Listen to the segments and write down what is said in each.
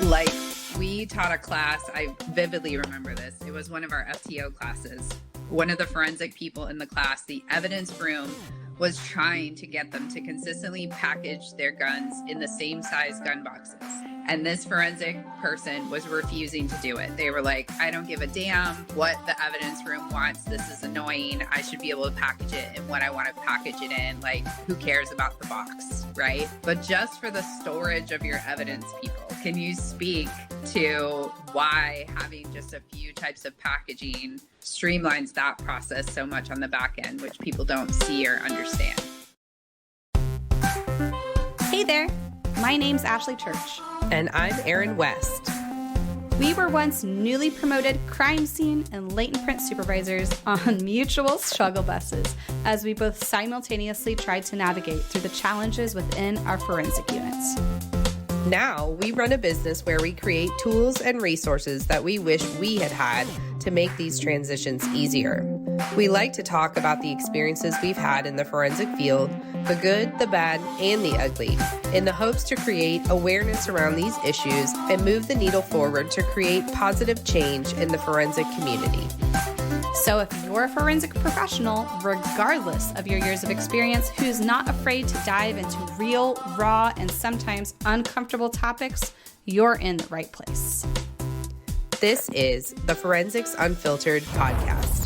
Like, we taught a class, I vividly remember this. It was one of our FTO classes. One of the forensic people in the class, the evidence room, was trying to get them to consistently package their guns in the same size gun boxes. And this forensic person was refusing to do it. They were like, I don't give a damn what the evidence room wants. This is annoying. I should be able to package it in what I want to package it in. Like, who cares about the box, right? But just for the storage of your evidence, people, can you speak to why having just a few types of packaging streamlines that process so much on the back end, which people don't see or understand? Hey there, my name's Ashley Church. And I'm Erin West. We were once newly promoted crime scene and latent print supervisors on mutual struggle buses as we both simultaneously tried to navigate through the challenges within our forensic units. Now we run a business where we create tools and resources that we wish we had had to make these transitions easier. We like to talk about the experiences we've had in the forensic field, the good, the bad, and the ugly, in the hopes to create awareness around these issues and move the needle forward to create positive change in the forensic community. So if you're a forensic professional, regardless of your years of experience, who's not afraid to dive into real, raw, and sometimes uncomfortable topics, you're in the right place. This is the Forensics Unfiltered podcast.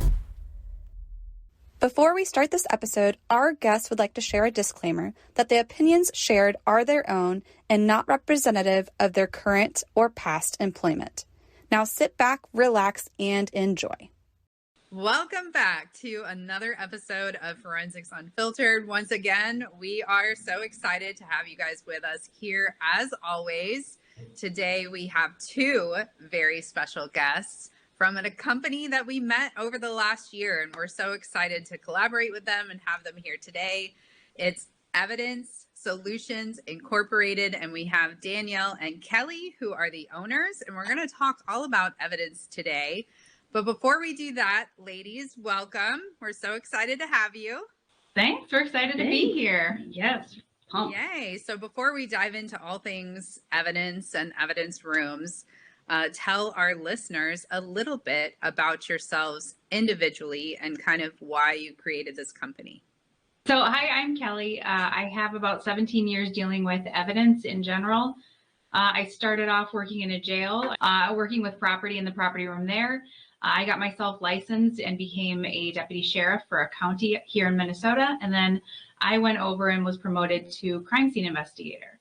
Before we start this episode, our guests would like to share a disclaimer that the opinions shared are their own and not representative of their current or past employment. Now sit back, relax, and enjoy. Welcome back to another episode of Forensics Unfiltered. Once again, we are so excited to have you guys with us here as always. Today we have two very special guests from a company that we met over the last year, and we're so excited to collaborate with them and have them here today. It's Evidence Solutions Incorporated, and we have Danielle and Kelly, who are the owners, and we're going to talk all about evidence today. But before we do that, ladies, welcome. We're so excited to have you. Thanks. We're excited to be here. Yes. Pumped. Yay. So before we dive into all things evidence and evidence rooms, tell our listeners a little bit about yourselves individually and kind of why you created this company. So, hi, I'm Kelly. I have about 17 years dealing with evidence in general. I started off working in a jail, working with property in the property room there. I got myself licensed and became a deputy sheriff for a county here in Minnesota. And then I went over and was promoted to crime scene investigator.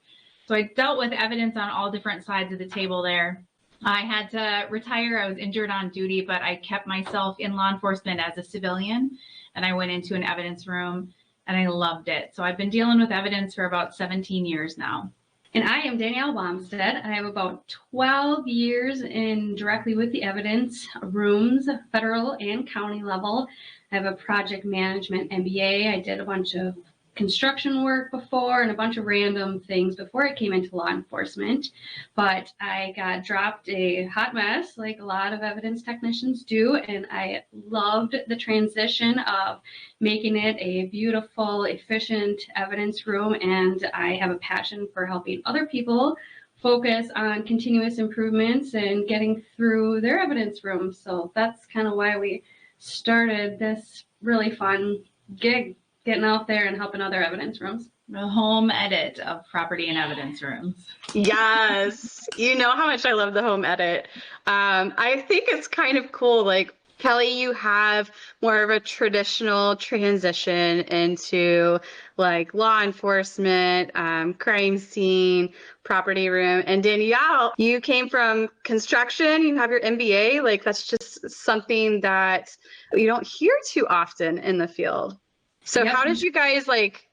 So I dealt with evidence on all different sides of the table there. I had to retire. I was injured on duty, but I kept myself in law enforcement as a civilian. And I went into an evidence room and I loved it. So I've been dealing with evidence for about 17 years now. And I am Danielle WAMSTAD. I have about 12 years in directly with the evidence rooms, federal and county level. I have a project management MBA. I did a bunch of construction work before and a bunch of random things before I came into law enforcement. But I got dropped a hot mess like a lot of evidence technicians do. And I loved the transition of making it a beautiful, efficient evidence room. And I have a passion for helping other people focus on continuous improvements and getting through their evidence room. So that's kind of why we started this really fun gig, getting out there and helping other evidence rooms. The home edit of property and evidence rooms. Yes. You know how much I love the home edit. I think it's kind of cool. Like, Kelly, you have more of a traditional transition into like law enforcement, crime scene, property room. And Danielle, you came from construction, you have your MBA. Like, that's just something that you don't hear too often in the field. So How did you guys like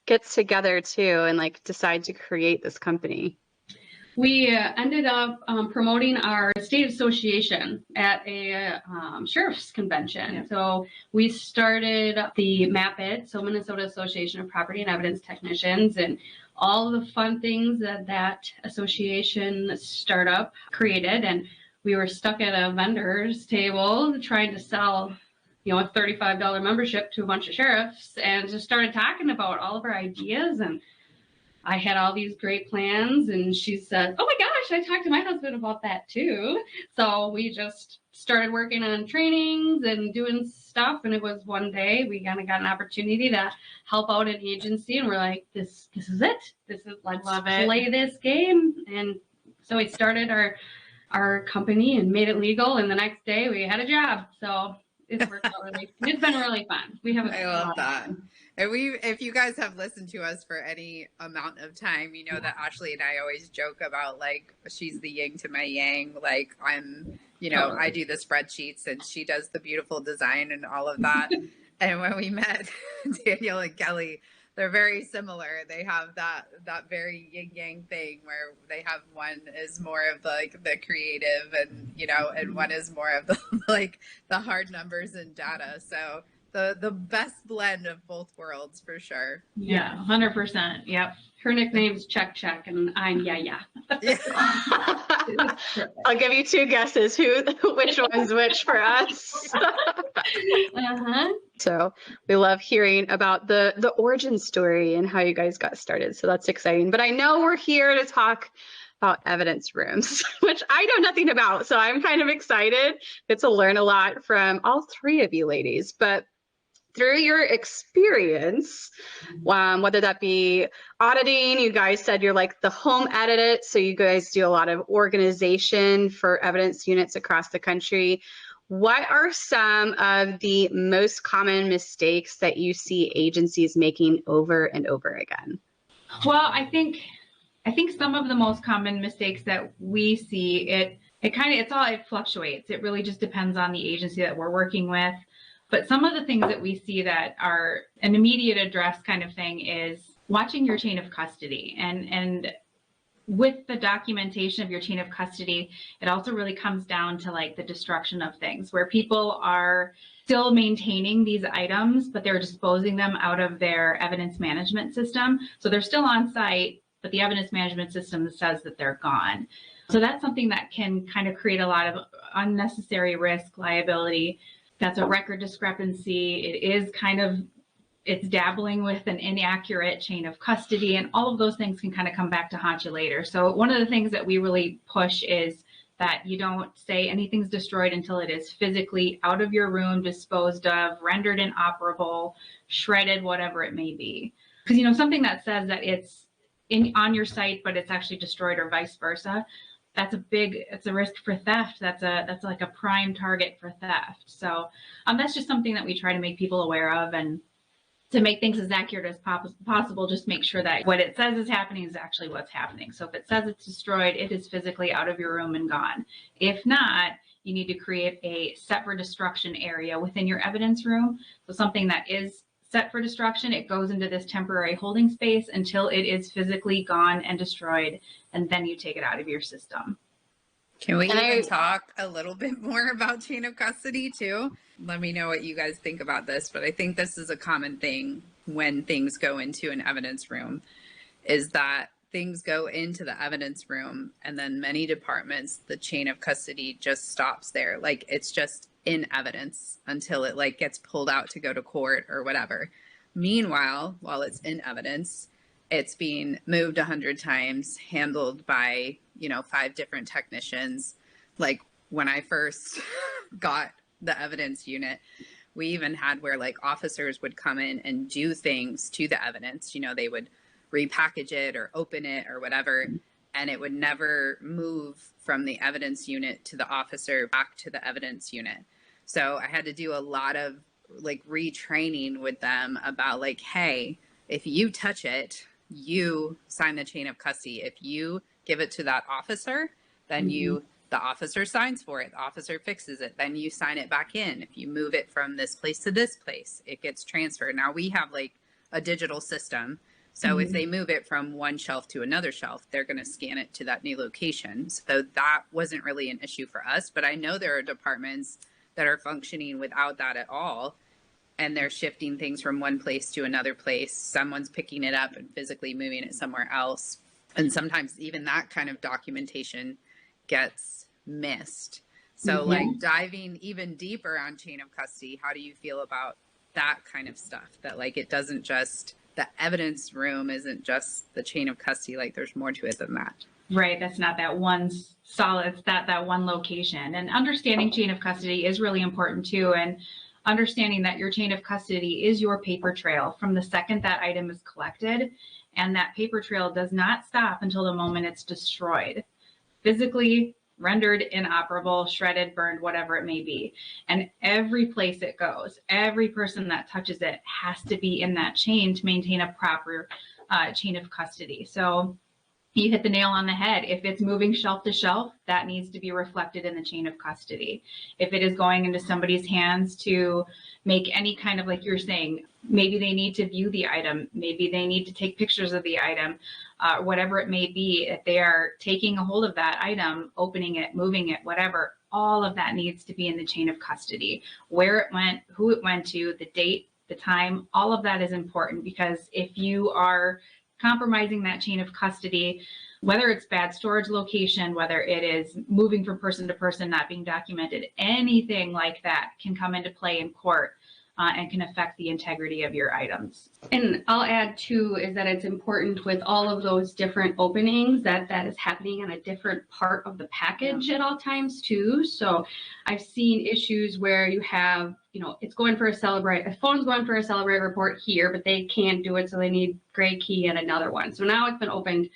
get together too and like decide to create this company? We ended up promoting our state association at a sheriff's convention. Yeah. So we started the MAPIT, so Minnesota Association of Property and Evidence Technicians, and all the fun things that that association startup created. And we were stuck at a vendor's table trying to sell a $35 membership to a bunch of sheriffs, and just started talking about all of our ideas. And I had all these great plans, and she said, "Oh my gosh, I talked to my husband about that too." So we just started working on trainings and doing stuff. And it was one day we kind of got an opportunity to help out an agency, and we're like, "This is it. Let's play this game." And so we started our company and made it legal. And the next day we had a job. So it's worked out it's been really fun. I love that. And if you guys have listened to us for any amount of time, you know that Ashley and I always joke about, like, she's the yin to my yang. Like, I'm, I do the spreadsheets and she does the beautiful design and all of that. And when we met Danielle and Kelly, they're very similar. They have that very yin yang thing where they have one is more of the creative and, and one is more of the the hard numbers and data. So the best blend of both worlds for sure. Yeah, 100%. Yep. Her nickname's Check, and I'm Yeah. I'll give you two guesses which one's which for us. So we love hearing about the origin story and how you guys got started. So that's exciting. But I know we're here to talk about evidence rooms, which I know nothing about. So I'm kind of excited. Get to learn a lot from all three of you ladies. But through your experience, whether that be auditing, you guys said you're like the home edit, so you guys do a lot of organization for evidence units across the country. What are some of the most common mistakes that you see agencies making over and over again? Well, I think some of the most common mistakes that we see, it fluctuates. It really just depends on the agency that we're working with. But some of the things that we see that are an immediate address kind of thing is watching your chain of custody. And with the documentation of your chain of custody, it also really comes down to like the destruction of things, where people are still maintaining these items, but they're disposing them out of their evidence management system. So they're still on site, but the evidence management system says that they're gone. So that's something that can kind of create a lot of unnecessary risk, liability. That's a record discrepancy. It's dabbling with an inaccurate chain of custody, and all of those things can kind of come back to haunt you later. So one of the things that we really push is that you don't say anything's destroyed until it is physically out of your room, disposed of, rendered inoperable, shredded, whatever it may be. Because, something that says that it's on your site, but it's actually destroyed, or vice versa, it's a risk for theft. That's like a prime target for theft. So that's just something that we try to make people aware of, and to make things as accurate as possible, just make sure that what it says is happening is actually what's happening. So if it says it's destroyed, it is physically out of your room and gone. If not, you need to create a set for destruction area within your evidence room. So something that is set for destruction, it goes into this temporary holding space until it is physically gone and destroyed, and then you take it out of your system. Can we even talk a little bit more about chain of custody too? Let me know what you guys think about this, but I think this is a common thing when things go into an evidence room, is that things go into the evidence room, and then many departments, the chain of custody just stops there. Like, it's just in evidence until it gets pulled out to go to court or whatever. Meanwhile, while it's in evidence, it's being moved 100 times, handled by, 5 different technicians. Like, when I first got the evidence unit, we even had where officers would come in and do things to the evidence. They would repackage it or open it or whatever, and it would never move from the evidence unit to the officer back to the evidence unit. So I had to do a lot of retraining with them about hey, if you touch it, you sign the chain of custody. If you give it to that officer, then the officer signs for it. The officer fixes it. Then you sign it back in. If you move it from this place to this place, it gets transferred. Now we have a digital system. So if they move it from one shelf to another shelf, they're going to scan it to that new location. So that wasn't really an issue for us. But I know there are departments that are functioning without that at all. And they're shifting things from one place to another place. Someone's picking it up and physically moving it somewhere else. And sometimes even that kind of documentation gets missed. So diving even deeper on chain of custody, how do you feel about that kind of stuff? That it doesn't just the evidence room isn't just the chain of custody. Like there's more to it than that. Right. That's not that one solid, it's that one location. And understanding chain of custody is really important too. And understanding that your chain of custody is your paper trail from the second that item is collected. And that paper trail does not stop until the moment it's destroyed, physically rendered inoperable, shredded, burned, whatever it may be. And every place it goes, every person that touches it has to be in that chain to maintain a proper chain of custody. So you hit the nail on the head. If it's moving shelf to shelf, that needs to be reflected in the chain of custody. If it is going into somebody's hands to make any kind of, like you're saying, maybe they need to view the item, maybe they need to take pictures of the item, whatever it may be, if they are taking a hold of that item, opening it, moving it, whatever, all of that needs to be in the chain of custody. Where it went, who it went to, the date, the time, all of that is important, because if you are compromising that chain of custody, whether it's bad storage location, whether it is moving from person to person, not being documented, anything like that can come into play in court and can affect the integrity of your items. And I'll add too, is that it's important with all of those different openings that is happening on a different part of the package at all times too. So I've seen issues where you have, it's going for a Celebrate, a phone's going for a Celebrate report here, but they can't do it. So they need gray key and another one. So now it's been opened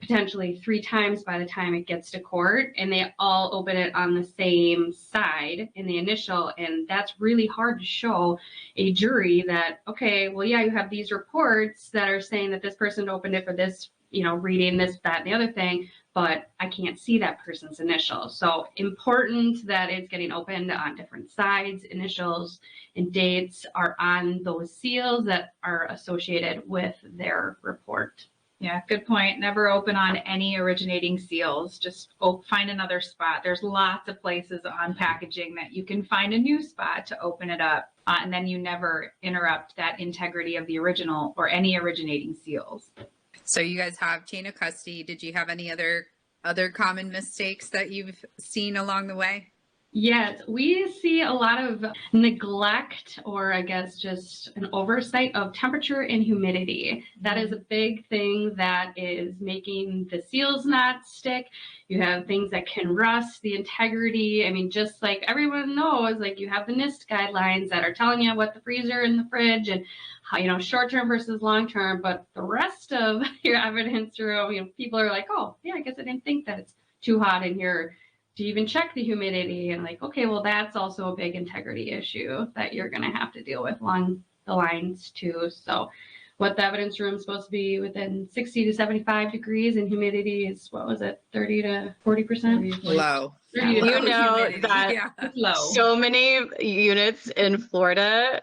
potentially 3 times by the time it gets to court, and they all open it on the same side in the initial. And that's really hard to show a jury that, okay, well, yeah, you have these reports that are saying that this person opened it for this, reading this, that, and the other thing, but I can't see that person's initial. So important that it's getting opened on different sides. Initials and dates are on those seals that are associated with their report. Yeah, good point. Never open on any originating seals. Just find another spot. There's lots of places on packaging that you can find a new spot to open it up. And then you never interrupt that integrity of the original or any originating seals. So you guys have chain of custody. Did you have any other common mistakes that you've seen along the way? Yes, we see a lot of neglect, or I guess just an oversight of temperature and humidity. That is a big thing that is making the seals not stick. You have things that can rust the integrity. I mean, just like everyone knows, like you have the NIST guidelines that are telling you what the freezer and the fridge and how, short-term versus long-term, but the rest of your evidence room, people are like, oh, yeah, I guess I didn't think that it's too hot in here to even check the humidity. And like, okay, well, that's also a big integrity issue that you're going to have to deal with along the lines too. So what the evidence room is supposed to be within 60 to 75 degrees, and humidity is, 30 to 40%? Low. That low. So many units in Florida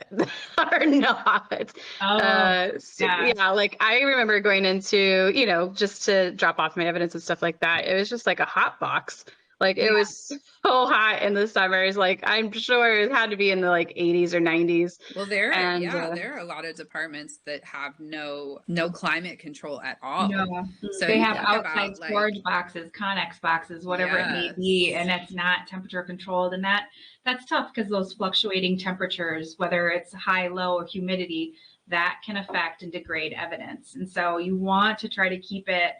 are not. Yeah, like I remember going into, just to drop off my evidence and stuff like that. It was just like a hot box. Like it was so hot in the summers. Like I'm sure it had to be in the 80s or 90s. Well, there are a lot of departments that have no climate control at all. No. So they have outside storage boxes, Connex boxes, whatever it may be, and it's not temperature controlled. And that's tough because those fluctuating temperatures, whether it's high, low, or humidity, that can affect and degrade evidence. And so you want to try to keep it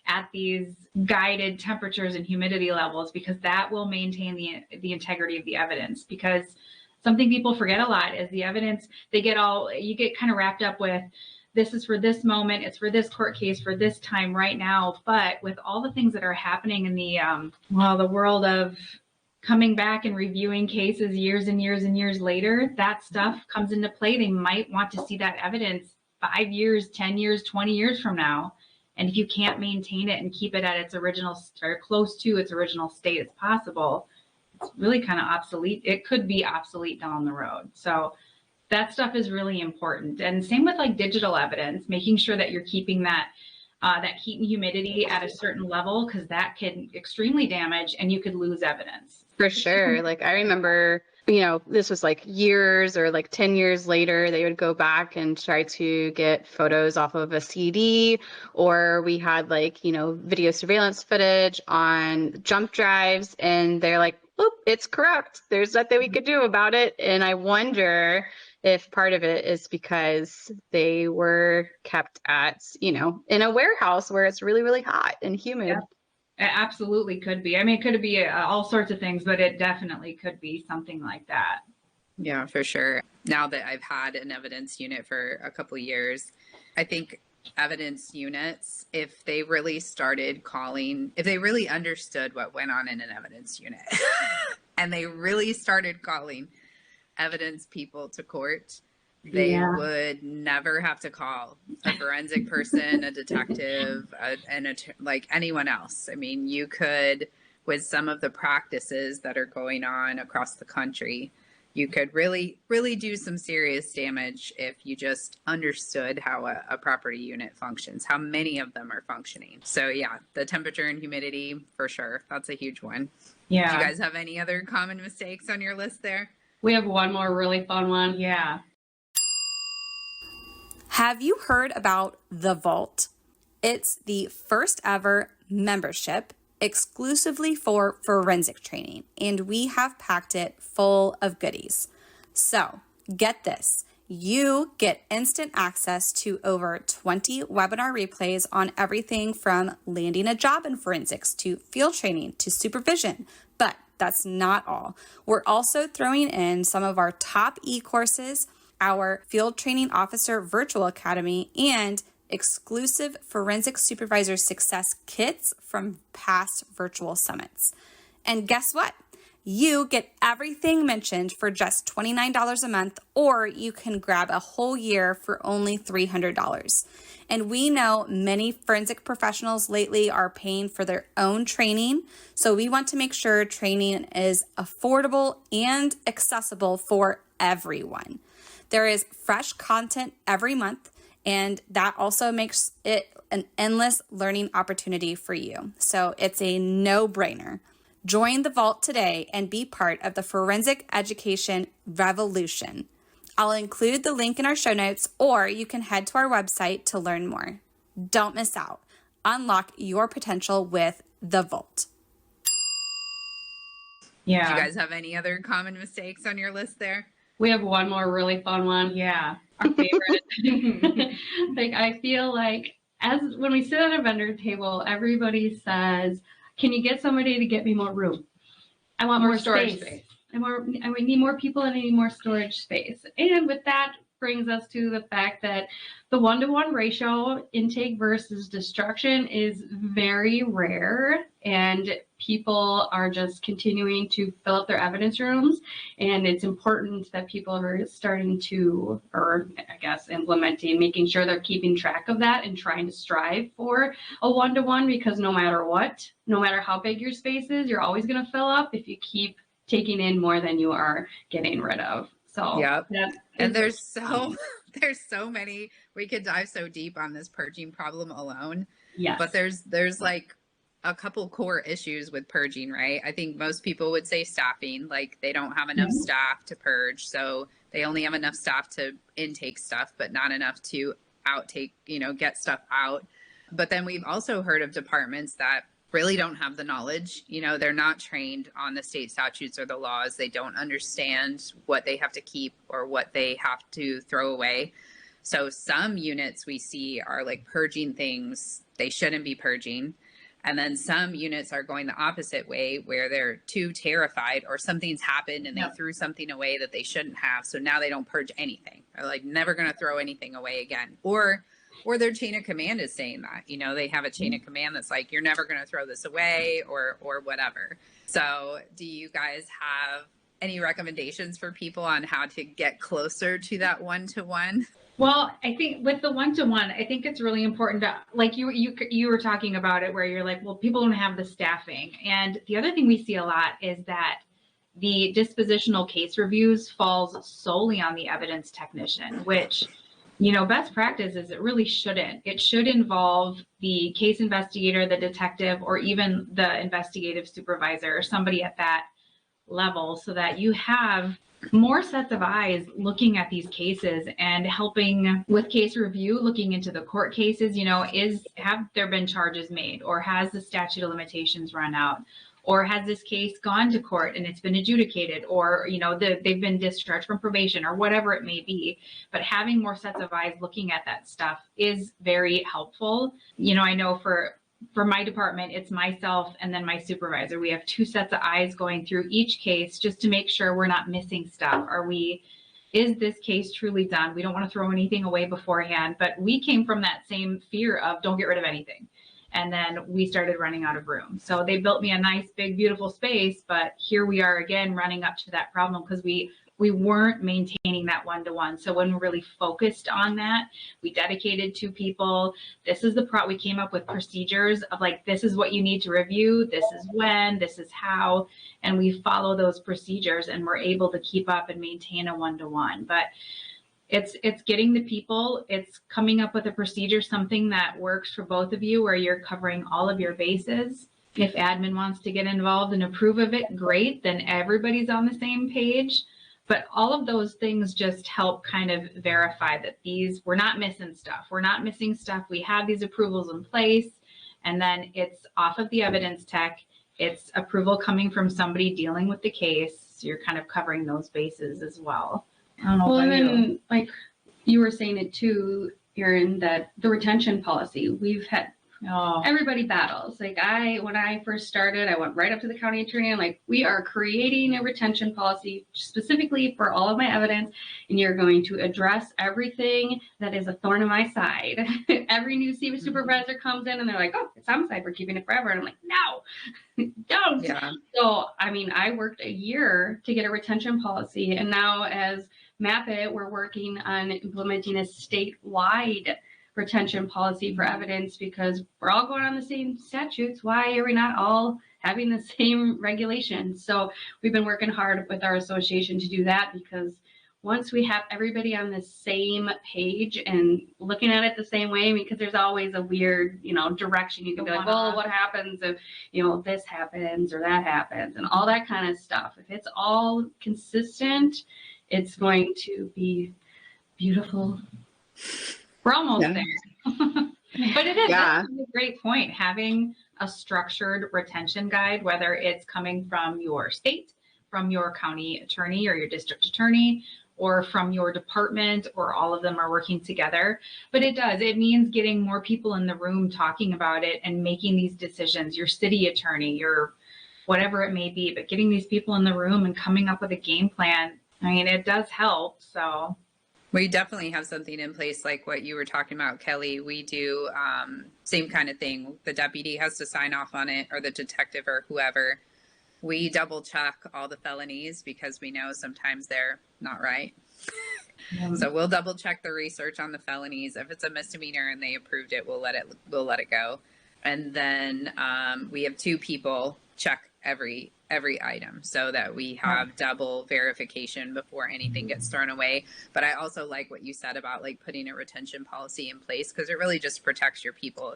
at these guided temperatures and humidity levels, because that will maintain the integrity of the evidence. Because something people forget a lot is the evidence, you get kind of wrapped up with, this is for this moment, it's for this court case, for this time right now. But with all the things that are happening in the world of coming back and reviewing cases years and years and years later, that stuff comes into play. They might want to see that evidence 5 years, 10 years, 20 years from now. And if you can't maintain it and keep it at its original or close to its original state as possible, it's really kind of obsolete. It could be obsolete down the road. So that stuff is really important. And same with digital evidence, making sure that you're keeping that heat and humidity at a certain level, because that can extremely damage and you could lose evidence. For sure. I remember, this was years or 10 years later, they would go back and try to get photos off of a CD, or we had video surveillance footage on jump drives, and they're like, oop, it's corrupt. There's nothing we could do about it. And I wonder, if part of it is because they were kept at, in a warehouse where it's really, really hot and humid. Yeah. It absolutely could be. I mean, it could be all sorts of things, but it definitely could be something like that. Yeah, for sure. Now that I've had an evidence unit for a couple of years, I think evidence units, if they really started calling, if they really understood what went on in an evidence unit and they really started calling evidence people to court, they would never have to call a forensic person, a detective, like anyone else. I mean, you could, with some of the practices that are going on across the country, you could really, really do some serious damage if you just understood how a property unit functions, how many of them are functioning. So yeah, the temperature and humidity, for sure. That's a huge one. Yeah. Do you guys have any other common mistakes on your list there? We have one more really fun one. Yeah. Have you heard about The Vault? It's the first ever membership exclusively for forensic training, and we have packed it full of goodies. So get this, you get instant access to over 20 webinar replays on everything from landing a job in forensics to field training to supervision. But that's not all. We're also throwing in some of our top e-courses, our Field Training Officer Virtual Academy, and exclusive Forensic Supervisor Success kits from past virtual summits. And guess what? You get everything mentioned for just $29 a month, or you can grab a whole year for only $300. And we know many forensic professionals lately are paying for their own training, so we want to make sure training is affordable and accessible for everyone. There is fresh content every month, and that also makes it an endless learning opportunity for you. So it's a no-brainer. Join the Vault today and be part of the forensic education revolution. I'll include the link in our show notes, or you can head to our website to learn more. Don't miss out. Unlock your potential with the Vault. Yeah. Do you guys have any other common mistakes on your list there? We have one more really fun one. Yeah. Our favorite. Like, I feel like when we sit at a vendor table, everybody says, can you get somebody to get me more room? I want more storage space. I need more people and I need more storage space. And with that brings us to the fact that the 1-to-1 ratio, intake versus destruction, is very rare, and people are just continuing to fill up their evidence rooms. And it's important that people are starting to, or I guess implementing, making sure they're keeping track of that and trying to strive for a 1-to-1, because no matter what, no matter how big your space is, you're always going to fill up if you keep taking in more than you are getting rid of. So yep. And there's so many, we could dive so deep on this purging problem alone. Yes. But there's like a couple core issues with purging, right? I think most people would say staffing, like they don't have enough staff to purge. So they only have enough staff to intake stuff, but not enough to outtake, get stuff out. But then we've also heard of departments that really don't have the knowledge. They're not trained on the state statutes or the laws. They don't understand what they have to keep or what they have to throw away. So some units we see are like purging things they shouldn't be purging. And then some units are going the opposite way, where they're too terrified or something's happened and they threw something away that they shouldn't have. So now they don't purge anything. They're like never going to throw anything away again. Or their chain of command is saying that, they have a chain of command that's like, you're never going to throw this away or whatever. So do you guys have any recommendations for people on how to get closer to that 1-to-1? Well, I think with the 1-to-1, I think it's really important to, like you were talking about it, where you're like, well, people don't have the staffing. And the other thing we see a lot is that the dispositional case reviews falls solely on the evidence technician, which, best practice is it really shouldn't. It should involve the case investigator, the detective, or even the investigative supervisor or somebody at that level, so that you have more sets of eyes looking at these cases and helping with case review, looking into the court cases. Have there been charges made, or has the statute of limitations run out, Or has this case gone to court and it's been adjudicated, or, you know, they've been discharged from probation or whatever it may be. But having more sets of eyes looking at that stuff is very helpful. You know, I know for my department, it's myself and then my supervisor. We have 2 sets of eyes going through each case just to make sure we're not missing stuff. Is this case truly done? We don't want to throw anything away beforehand, but we came from that same fear of don't get rid of anything. And then we started running out of room. So they built me a nice, big, beautiful space, but here we are again running up to that problem because we weren't maintaining that one-to-one. So when we're really focused on that, we dedicated 2 people. This is we came up with procedures of like, this is what you need to review. This is when, this is how, and we follow those procedures and we're able to keep up and maintain a one-to-one. But it's getting the people, it's coming up with a procedure, something that works for both of you where you're covering all of your bases. If admin wants to get involved and approve of it, great, then everybody's on the same page. But all of those things just help kind of verify that we're not missing stuff. We're not missing stuff. We have these approvals in place, and then it's off of the evidence tech. It's approval coming from somebody dealing with the case. So you're kind of covering those bases as well. I don't know. Well, and then like you were saying it too, Erin, that the retention policy, we've had everybody battles. Like when I first started, I went right up to the county attorney and like, we are creating a retention policy specifically for all of my evidence, and you're going to address everything that is a thorn in my side. Every new supervisor comes in and they're like, oh, it's homicide, we're keeping it forever. And I'm like, no, don't. Yeah. So, I mean, I worked a year to get a retention policy, and now as Map It, we're working on implementing a statewide retention policy for evidence because we're all going on the same statutes. Why are we not all having the same regulations? So we've been working hard with our association to do that, because once we have everybody on the same page and looking at it the same way, because there's always a weird, you know, direction. You can be like, well, what happens if, you know, this happens or that happens and all that kind of stuff. If it's all consistent, it's going to be beautiful. We're almost there. But it is that's a great point. Having a structured retention guide, whether it's coming from your state, from your county attorney or your district attorney, or from your department, or all of them are working together. But it means getting more people in the room talking about it and making these decisions, your city attorney, your whatever it may be, but getting these people in the room and coming up with a game plan. I mean, it does help. So we definitely have something in place like what you were talking about, Kelly. We do same kind of thing. The deputy has to sign off on it, or the detective or whoever. We double check all the felonies because we know sometimes they're not right. So we'll double check the research on the felonies. If it's a misdemeanor and they approved it, we'll let it go. And then we have 2 people check every item so that we have double verification before anything gets thrown away. But I also like what you said about like putting a retention policy in place, because it really just protects your people.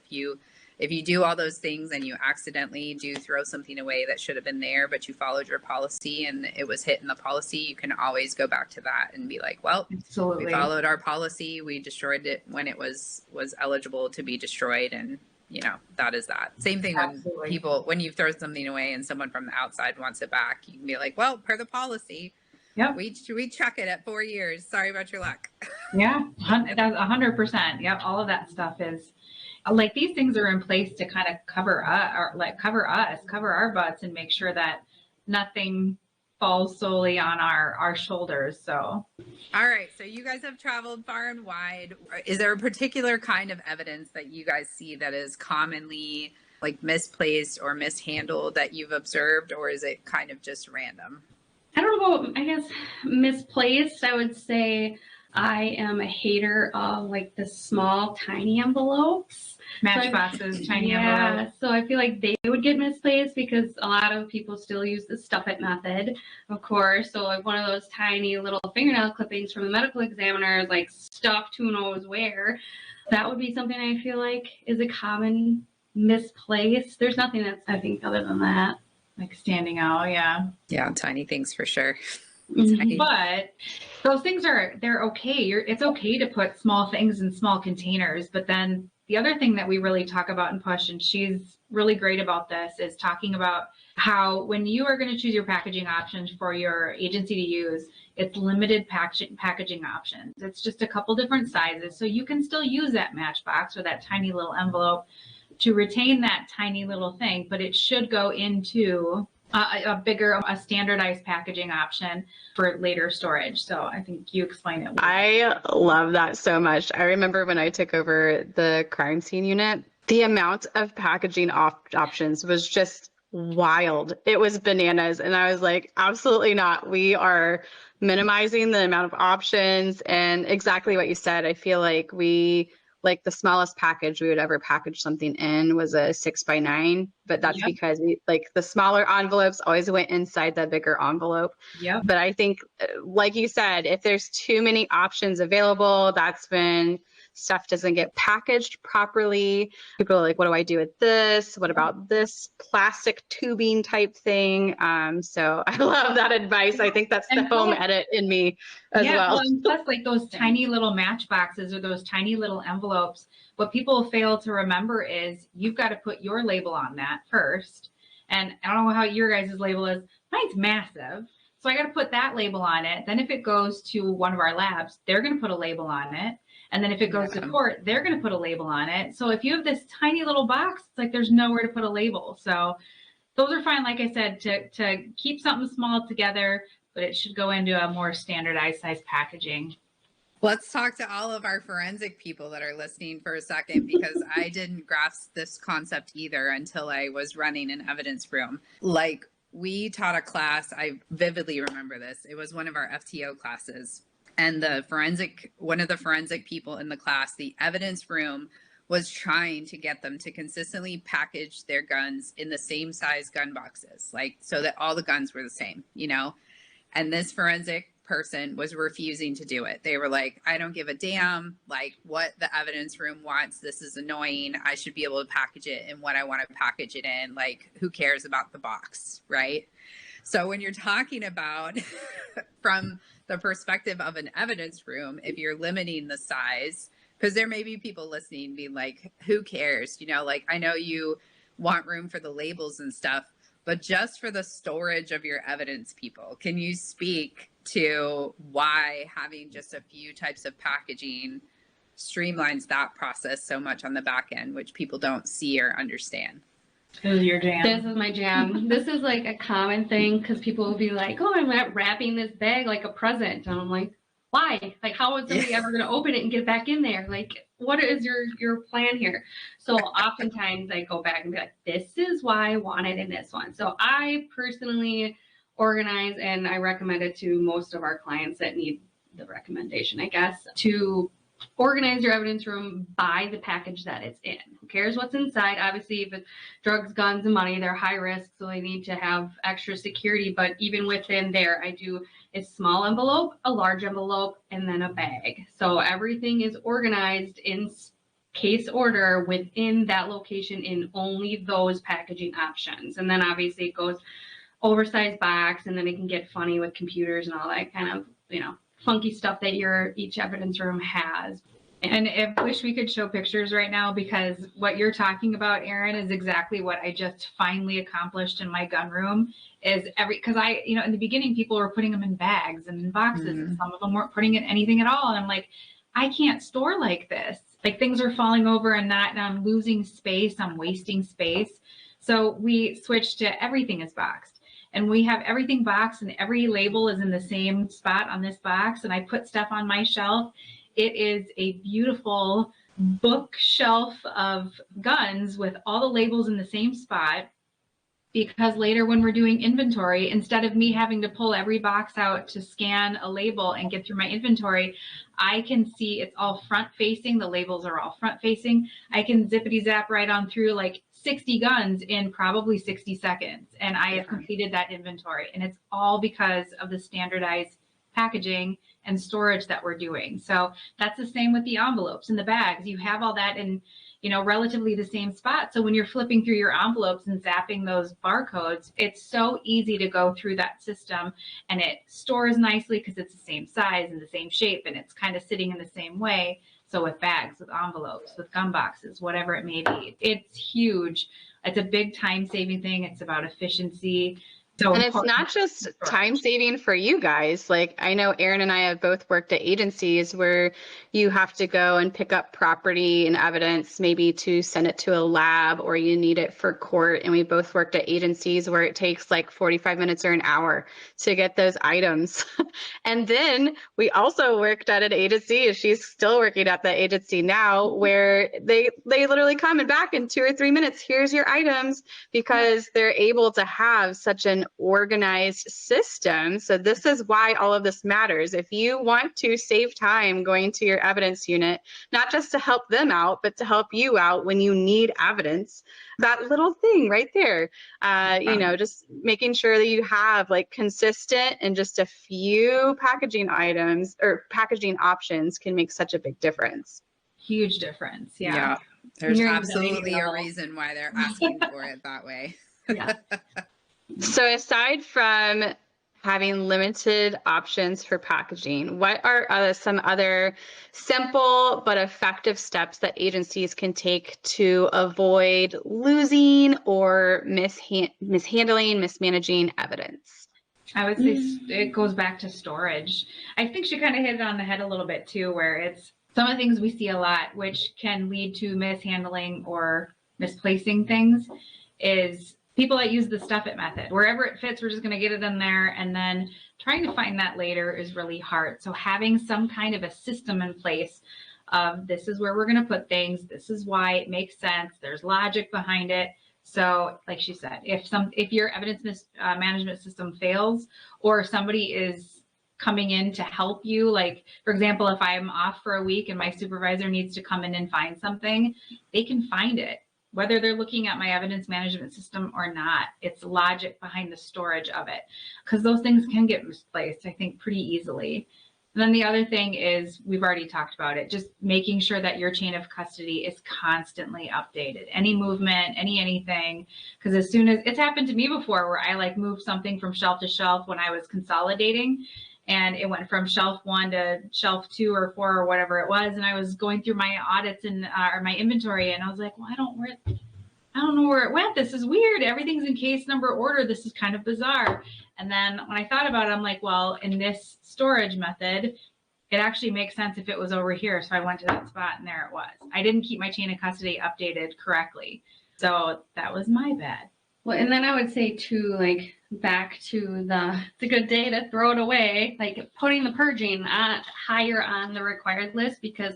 If you do all those things and you accidentally do throw something away that should have been there, but you followed your policy and it was hit in the policy, you can always go back to that and be like, well, absolutely, we followed our policy. We destroyed it when it was eligible to be destroyed. And you know, that is that. Same thing when you throw something away and someone from the outside wants it back, you can be like, well, per the policy, we check it at 4 years. Sorry about your luck. Yeah, that's 100%. Yep. All of that stuff is like, these things are in place to kind of cover our butts and make sure that nothing falls solely on our shoulders. So, all right. So you guys have traveled far and wide. Is there a particular kind of evidence that you guys see that is commonly like misplaced or mishandled that you've observed, or is it kind of just random? I don't know. I guess misplaced. I would say I am a hater of like the small, tiny envelopes. Matchboxes, tiny envelopes. So I feel like they would get misplaced because a lot of people still use the stuff it method, of course. So like one of those tiny little fingernail clippings from the medical examiner is like stuffed who knows where. That would be something I feel like is a common misplace. There's nothing that's, I think, other than that. Like standing out, yeah. Yeah, tiny things for sure. But those things they're okay. It's okay to put small things in small containers. But then the other thing that we really talk about and push, and she's really great about this, is talking about how when you are going to choose your packaging options for your agency to use, it's limited packaging options. It's just a couple different sizes. So you can still use that matchbox or that tiny little envelope to retain that tiny little thing, but it should go into a bigger, a standardized packaging option for later storage. So I think you explained it well. I love that so much. I remember when I took over the crime scene unit, the amount of packaging options was just wild. It was bananas. And I was like, absolutely not. We are minimizing the amount of options. And exactly what you said, I feel like the smallest package we would ever package something in was a 6x9, but that's Yep. because the smaller envelopes always went inside the bigger envelope. Yep. But I think, like you said, if there's too many options available, that's when stuff doesn't get packaged properly. People are like, what do I do with this? What about this plastic tubing type thing? So I love that advice. I think that's the And home plus- edit in me as Yeah, well. and plus like those tiny little matchboxes or those tiny little envelopes, what people fail to remember is you've got to put your label on that first. And I don't know how your guys' label is. Mine's massive. So I got to put that label on it. Then if it goes to one of our labs, they're going to put a label on it. And then if it goes to court, they're going to put a label on it. So if you have this tiny little box, it's like there's nowhere to put a label. So those are fine, like I said, to keep something small together, but it should go into a more standardized size packaging. Let's talk to all of our forensic people that are listening for a second, because I didn't grasp this concept either until I was running an evidence room. Like, we taught a class, I vividly remember this. It was one of our FTO classes. And one of the forensic people in the class, the evidence room was trying to get them to consistently package their guns in the same size gun boxes, like so that all the guns were the same, and this forensic person was refusing to do it. They were like, I don't give a damn like what the evidence room wants. This is annoying. I should be able to package it in what I want to package it in. Like, who cares about the box, right? So when you're talking about from the perspective of an evidence room, if you're limiting the size, because there may be people listening being like, who cares? Like, I know you want room for the labels and stuff, but just for the storage of your evidence people, can you speak to why having just a few types of packaging streamlines that process so much on the back end, which people don't see or understand? This is your jam. This is my jam. This is like a common thing because people will be like, oh, I'm not wrapping this bag like a present. And I'm like, why? Like, how is somebody ever going to open it and get back in there? Like, what is your plan here? So oftentimes I go back and be like, this is why I want it in this one. So I personally organize, and I recommend it to most of our clients that need the recommendation, I guess, to organize your evidence room by the package that it's in. Who cares what's inside? Obviously, if it's drugs, guns, and money, they're high risk, so they need to have extra security. But even within there, I do a small envelope, a large envelope, and then a bag. So everything is organized in case order within that location in only those packaging options. And then obviously it goes oversized box, and then it can get funny with computers and all that kind of, funky stuff that each evidence room has. And I wish we could show pictures right now, because what you're talking about, Erin, is exactly what I just finally accomplished in my gun room. Because in the beginning, people were putting them in bags and in boxes, and some of them weren't putting in anything at all. And I'm like, I can't store like this. Like, things are falling over and I'm losing space. I'm wasting space. So we switched to everything is boxed. And we have everything boxed, and every label is in the same spot on this box. And I put stuff on my shelf. It is a beautiful bookshelf of guns with all the labels in the same spot, because later when we're doing inventory, instead of me having to pull every box out to scan a label and get through my inventory, I can see it's all front facing. The labels are all front facing. I can zippity zap right on through like 60 guns in probably 60 seconds. And I have completed that inventory. And it's all because of the standardized packaging and storage that we're doing. So that's the same with the envelopes and the bags. You have all that in, relatively the same spot. So when you're flipping through your envelopes and zapping those barcodes, it's so easy to go through that system, and it stores nicely because it's the same size and the same shape, and it's kind of sitting in the same way. So with bags, with envelopes, with gun boxes, whatever it may be, it's huge. It's a big time saving thing. It's about efficiency. So And it's not just time saving for you guys. Like, I know Erin and I have both worked at agencies where you have to go and pick up property and evidence, maybe to send it to a lab, or you need it for court. And we both worked at agencies where it takes like 45 minutes or an hour to get those items. And then we also worked at an agency, and she's still working at that agency now, where they literally come and back in 2 or 3 minutes. Here's your items, because they're able to have such an organized system. So this is why all of this matters. If you want to save time going to your evidence unit, not just to help them out, but to help you out when you need evidence, that little thing right there, just making sure that you have like consistent and just a few packaging items or packaging options can make such a big difference. Huge difference. Yeah. There's absolutely a reason why they're asking for it that way. Yeah. So aside from having limited options for packaging, what are some other simple but effective steps that agencies can take to avoid losing or mishandling, mismanaging evidence? I would say it goes back to storage. I think she kind of hit it on the head a little bit too, where it's some of the things we see a lot, which can lead to mishandling or misplacing things, is people that use the stuff it method. Wherever it fits, we're just going to get it in there, and then trying to find that later is really hard. So having some kind of a system in place of this is where we're going to put things, this is why it makes sense, there's logic behind it. So like she said, if your evidence management system fails, or somebody is coming in to help you, like for example, if I'm off for a week and my supervisor needs to come in and find something, they can find it, whether they're looking at my evidence management system or not. It's logic behind the storage of it, because those things can get misplaced, I think, pretty easily. And then the other thing is, we've already talked about it, just making sure that your chain of custody is constantly updated. Any movement, anything, because as soon as it's happened to me before, where I like moved something from shelf to shelf when I was consolidating, and it went from shelf 1 to shelf 2 or 4 or whatever it was. And I was going through my audits and or my inventory, and I was like, well, I don't know where it went. This is weird. Everything's in case number order. This is kind of bizarre. And then when I thought about it, I'm like, well, in this storage method, it actually makes sense if it was over here. So I went to that spot and there it was. I didn't keep my chain of custody updated correctly. So that was my bad. Well, and then I would say too, like back to the good day to throw it away, like putting the purging higher on the required list, because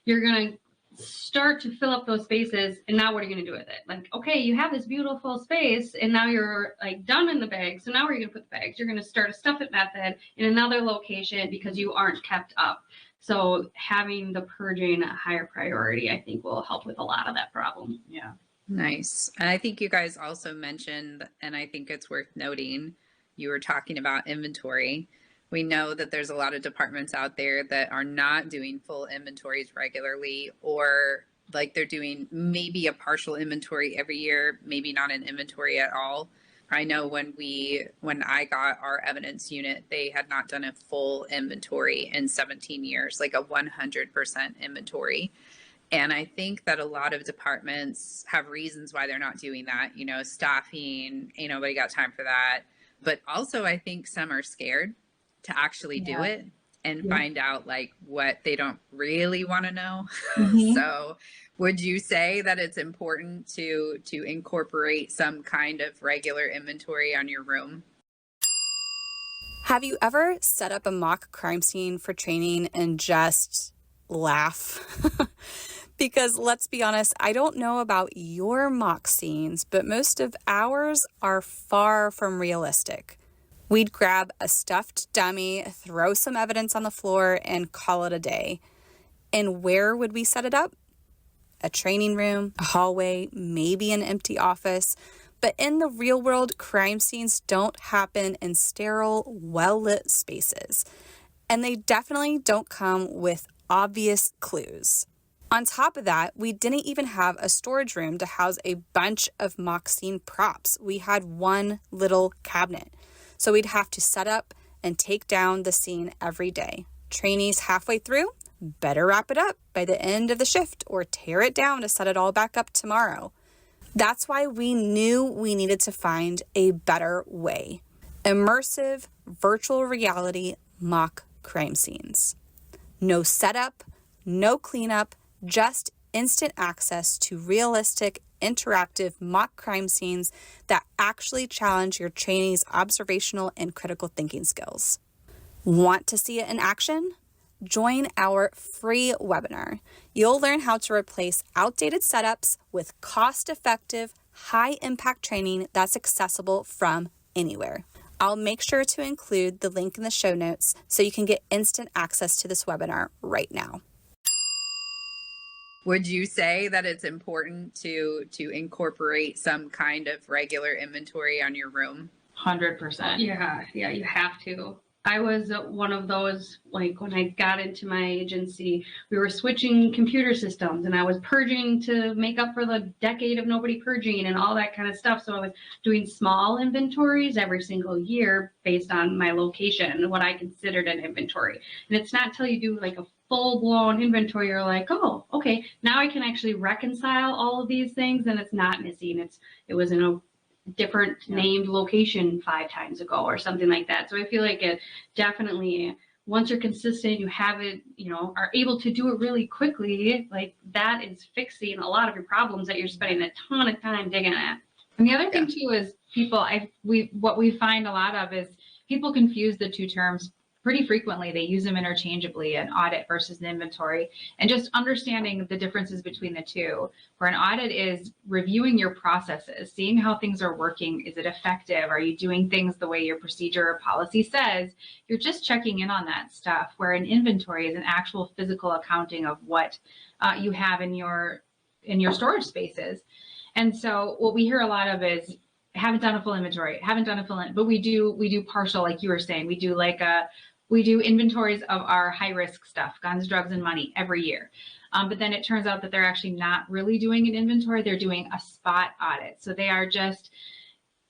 you're going to start to fill up those spaces. And now what are you going to do with it? Like, okay, you have this beautiful space and now you're like done in the bag. So now where are you going to put the bags? You're going to start a stuff it method in another location because you aren't kept up. So having the purging a higher priority, I think, will help with a lot of that problem. Yeah. Nice. And I think you guys also mentioned, and I think it's worth noting, you were talking about inventory. We know that there's a lot of departments out there that are not doing full inventories regularly, or like they're doing maybe a partial inventory every year, maybe not an inventory at all. I know when I got our evidence unit, they had not done a full inventory in 17 years, like a 100% inventory. And I think that a lot of departments have reasons why they're not doing that, staffing, ain't nobody got time for that. But also I think some are scared to actually do it and find out like what they don't really want to know. Mm-hmm. So would you say that it's important to incorporate some kind of regular inventory on your room? Have you ever set up a mock crime scene for training and just laugh? Because let's be honest, I don't know about your mock scenes, but most of ours are far from realistic. We'd grab a stuffed dummy, throw some evidence on the floor, and call it a day. And where would we set it up? A training room, a hallway, maybe an empty office. But in the real world, crime scenes don't happen in sterile, well-lit spaces. And they definitely don't come with obvious clues. On top of that, we didn't even have a storage room to house a bunch of mock scene props. We had one little cabinet. So we'd have to set up and take down the scene every day. Trainees halfway through, better wrap it up by the end of the shift or tear it down to set it all back up tomorrow. That's why we knew we needed to find a better way. Immersive virtual reality mock crime scenes. No setup, no cleanup, just instant access to realistic, interactive mock crime scenes that actually challenge your trainees' observational and critical thinking skills. Want to see it in action? Join our free webinar. You'll learn how to replace outdated setups with cost-effective, high-impact training that's accessible from anywhere. I'll make sure to include the link in the show notes so you can get instant access to this webinar right now. Would you say that it's important to incorporate some kind of regular inventory on your room? 100%. Yeah, you have to. I was one of those, like when I got into my agency, we were switching computer systems and I was purging to make up for the decade of nobody purging and all that kind of stuff. So I was doing small inventories every single year based on my location and what I considered an inventory. And it's not until you do like a full-blown inventory, you're like, oh, okay, now I can actually reconcile all of these things and it's not missing. It was in a different named location 5 times ago or something like that. So I feel like it definitely, once you're consistent, you have it, are able to do it really quickly, like that is fixing a lot of your problems that you're spending a ton of time digging at. And the other thing too is what we find a lot of is people confuse the two terms pretty frequently. They use them interchangeably, an audit versus an inventory, and just understanding the differences between the two. Where an audit is reviewing your processes, seeing how things are working. Is it effective? Are you doing things the way your procedure or policy says? You're just checking in on that stuff, where an inventory is an actual physical accounting of what you have in your storage spaces. And so what we hear a lot of is, haven't done a full inventory, but we do partial, like you were saying. We do inventories of our high risk stuff, guns, drugs, and money every year. But then it turns out that they're actually not really doing an inventory. They're doing a spot audit. So they are just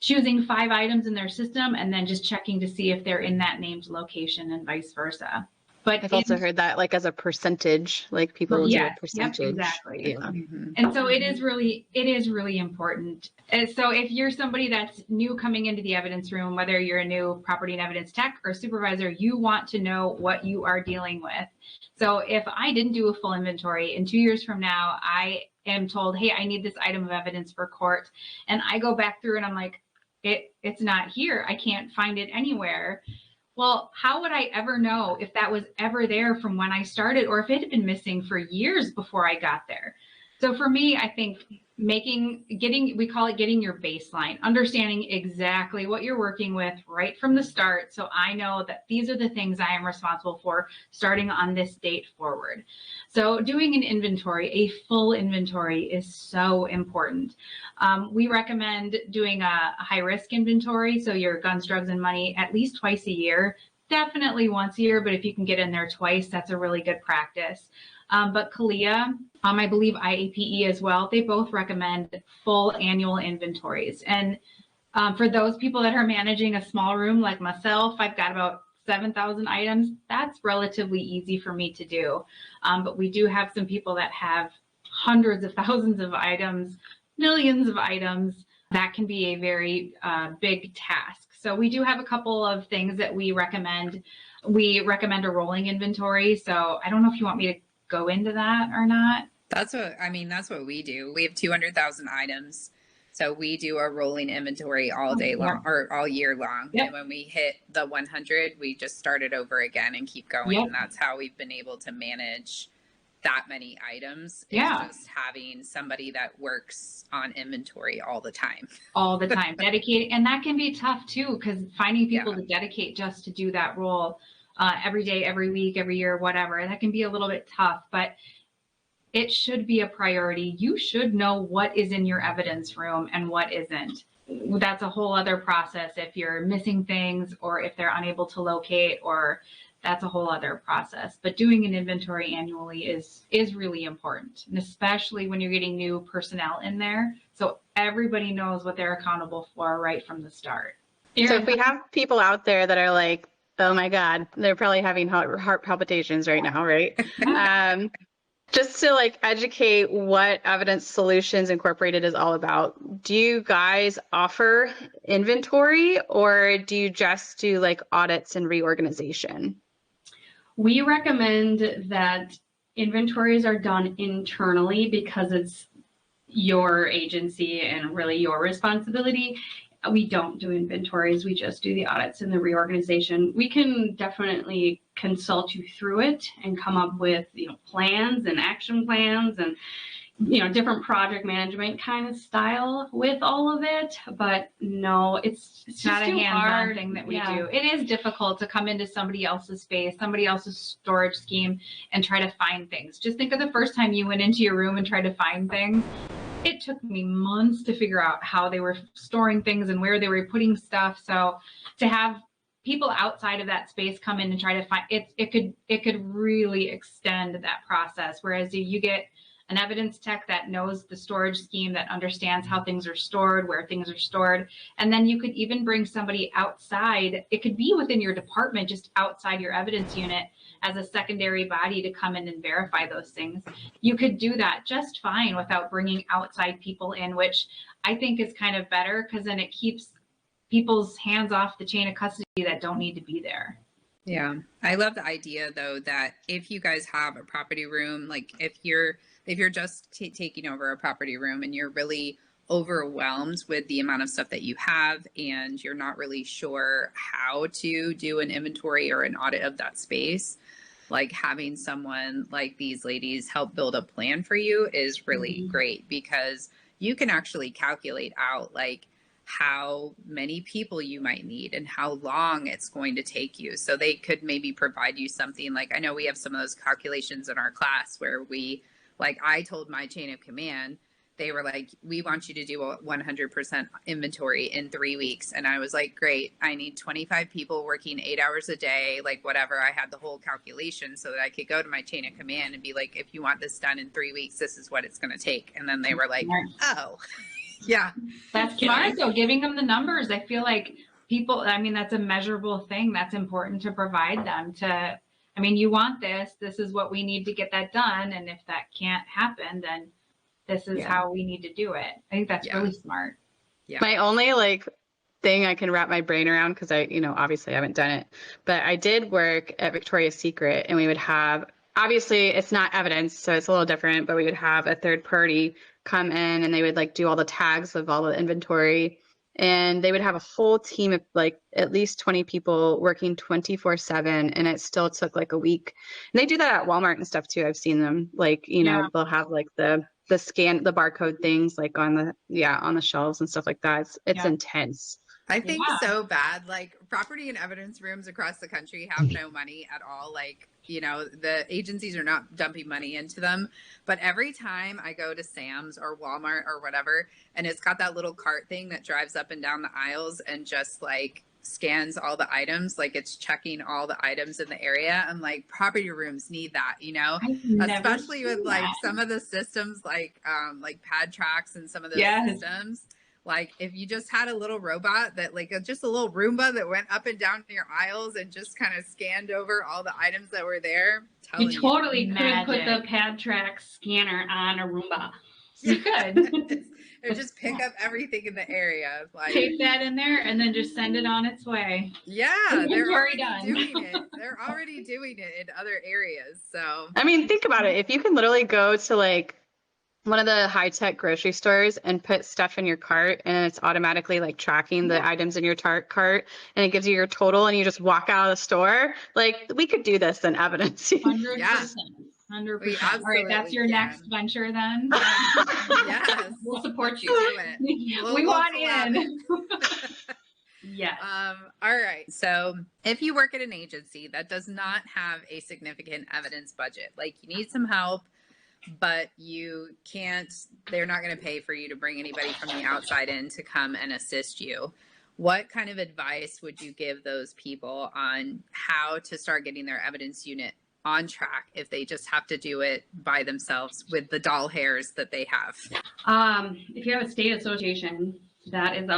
choosing 5 items in their system and then just checking to see if they're in that named location and vice versa. But I've also heard that like as a percentage, like people will do a percentage. Yep, exactly. Yeah. Mm-hmm. And so it is really important. And so if you're somebody that's new coming into the evidence room, whether you're a new property and evidence tech or supervisor, you want to know what you are dealing with. So if I didn't do a full inventory, in 2 years from now, I am told, hey, I need this item of evidence for court. And I go back through and I'm like, it's not here. I can't find it anywhere. Well, how would I ever know if that was ever there from when I started, or if it had been missing for years before I got there? So for me, I think we call it getting your baseline, understanding exactly what you're working with right from the start. So I know that these are the things I am responsible for starting on this date forward. So doing an inventory, a full inventory, is so important. We recommend doing a high risk inventory. So your guns, drugs, and money at least twice a year, definitely once a year. But if you can get in there twice, that's a really good practice. But CALIA, I believe IAPE as well, they both recommend full annual inventories. And for those people that are managing a small room like myself, I've got about 7,000 items. That's relatively easy for me to do. But we do have some people that have hundreds of thousands of items, millions of items. That can be a very big task. So we do have a couple of things that we recommend. We recommend a rolling inventory. So I don't know if you want me to go into that or not. That's what we do. We have 200,000 items. So we do a rolling inventory all day long or all year long. Yep. And when we hit the 100, we just start it over again and keep going. Yep. And that's how we've been able to manage that many items. Yeah. It's just having somebody that works on inventory all the time. All the time, dedicated. And that can be tough too, because finding people to dedicate just to do that role every day, every week, every year, whatever, that can be a little bit tough, but it should be a priority. You should know what is in your evidence room and what isn't. That's a whole other process. If you're missing things or if they're unable to locate, or that's a whole other process. But doing an inventory annually is really important, and especially when you're getting new personnel in there. So everybody knows what they're accountable for right from the start. So if we have people out there that are like, oh my God, they're probably having heart palpitations right now, right? Just to like educate what Evidence Solutions Incorporated is all about, do you guys offer inventory or do you just do like audits and reorganization? We recommend that inventories are done internally because it's your agency and really your responsibility. We don't do inventories. We just do the audits and the reorganization. We can definitely consult you through it and come up with, plans and action plans and, different project management kind of style with all of it. But no, it's Not just a too hands-on hard. thing that we Yeah. do. It is difficult to come into somebody else's space, somebody else's storage scheme, and try to find things. Just think of the first time you went into your room and tried to find things. It took me months to figure out how they were storing things and where they were putting stuff. So to have people outside of that space come in and try to find it, it could really extend that process. Whereas you get an evidence tech that knows the storage scheme, that understands how things are stored, where things are stored. And then you could even bring somebody outside. It could be within your department, just outside your evidence unit, as a secondary body to come in and verify those things. You could do that just fine without bringing outside people in, which I think is kind of better because then it keeps people's hands off the chain of custody that don't need to be there. Yeah. I love the idea though that if you guys have a property room, like if you're just taking over a property room and you're really overwhelmed with the amount of stuff that you have and you're not really sure how to do an inventory or an audit of that space, like having someone like these ladies help build a plan for you is really great because you can actually calculate out like how many people you might need and how long it's going to take you. So they could maybe provide you something like, I know we have some of those calculations in our class where I told my chain of command, they were like, we want you to do a 100% inventory in 3 weeks. And I was like, great, I need 25 people working 8 hours a day, like whatever. I had the whole calculation so that I could go to my chain of command and be like, if you want this done in 3 weeks, this is what it's going to take. And then they were like, oh, yeah. That's smart though, giving them the numbers. I feel like people, that's a measurable thing that's important to provide them you want this is what we need to get that done. And if that can't happen, then this is how we need to do it. I think that's really smart. Yeah. My only thing I can wrap my brain around, because I, obviously I haven't done it, but I did work at Victoria's Secret and we would have, obviously it's not evidence, so it's a little different, but we would have a third party come in and they would do all the tags of all the inventory. And they would have a whole team of at least 20 people working 24/7, and it still took a week. And they do that at Walmart and stuff too. I've seen them they'll have the scan, the barcode things on the shelves and stuff like that. It's intense. I think so bad. Property and evidence rooms across the country have no money at all. The agencies are not dumping money into them. But every time I go to Sam's or Walmart or whatever, and it's got that little cart thing that drives up and down the aisles and just scans all the items, it's checking all the items in the area. I'm like, property rooms need that, especially with some of the systems pad tracks and some of those systems. If you just had a little robot that just a little Roomba that went up and down your aisles and just kind of scanned over all the items that were there. You totally could put the pad track scanner on a Roomba. You could. Or just pick up everything in the area. Tape that in there and then just send it on its way. Yeah, they're already doing it. They're already doing it in other areas. So think about it. If you can literally go to one of the high-tech grocery stores and put stuff in your cart and it's automatically tracking the items in your cart and it gives you your total and you just walk out of the store, we could do this in evidence. 100%. 100%. All right, that's your next venture then. Yes, we'll support you. Do it. We want in. Yes. All right. So if you work at an agency that does not have a significant evidence budget, you need some help, but they're not going to pay for you to bring anybody from the outside in to come and assist you. What kind of advice would you give those people on how to start getting their evidence unit on track if they just have to do it by themselves with the doll hairs that they have? If you have a state association, That is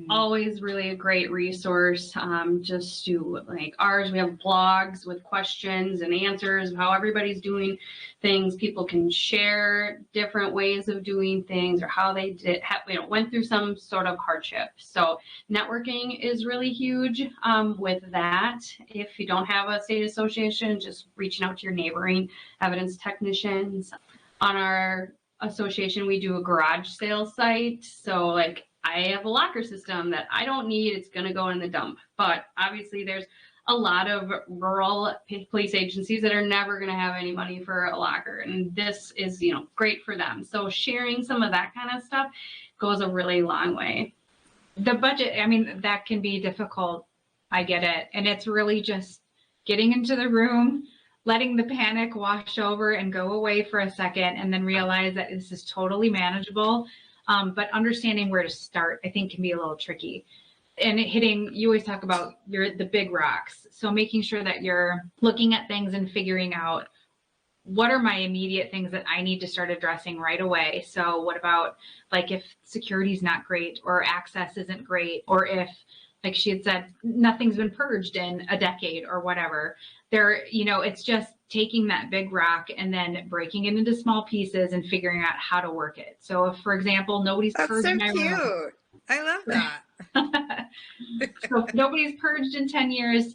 always really a great resource. Just to like ours, we have blogs with questions and answers of how everybody's doing things. People can share different ways of doing things or how they went through some sort of hardship. So networking is really huge with that. If you don't have a state association, just reaching out to your neighboring evidence technicians. On our association, we do a garage sale site. So like I have a locker system that I don't need, it's going to go in the dump. But obviously there's a lot of rural police agencies that are never going to have any money for a locker. And this is, great for them. So sharing some of that kind of stuff goes a really long way. The budget, that can be difficult. I get it. And it's really just getting into the room, letting the panic wash over and go away for a second, and then realize that this is totally manageable. But understanding where to start, I think, can be a little tricky. And you always talk about the big rocks. So making sure that you're looking at things and figuring out what are my immediate things that I need to start addressing right away. So what about like if security's not great or access isn't great, or if, like she had said, nothing's been purged in a decade or whatever. It's just taking that big rock and then breaking it into small pieces and figuring out how to work it. So if, for example, nobody's purged That's my so cute. room. I love that. So if nobody's purged in 10 years.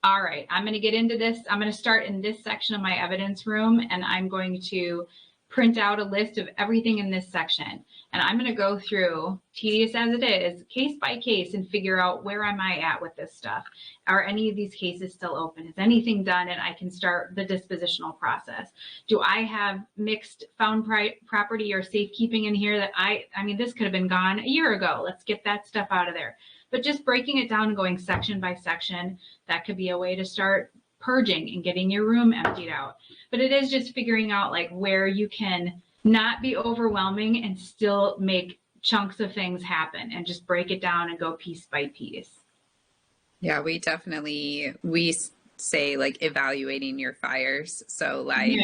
All right, I'm going to get into this. I'm going to start in this section of my evidence room, and I'm going to print out a list of everything in this section. And I'm going to go through, tedious as it is, case by case and figure out where am I at with this stuff. Are any of these cases still open? Is anything done? And I can start the dispositional process. Do I have mixed found property or safekeeping in here that this could have been gone a year ago. Let's get that stuff out of there. But just breaking it down and going section by section, that could be a way to start purging and getting your room emptied out. But it is just figuring out like where you can not be overwhelming and still make chunks of things happen and just break it down and go piece by piece. Yeah, we say like evaluating your fires. So like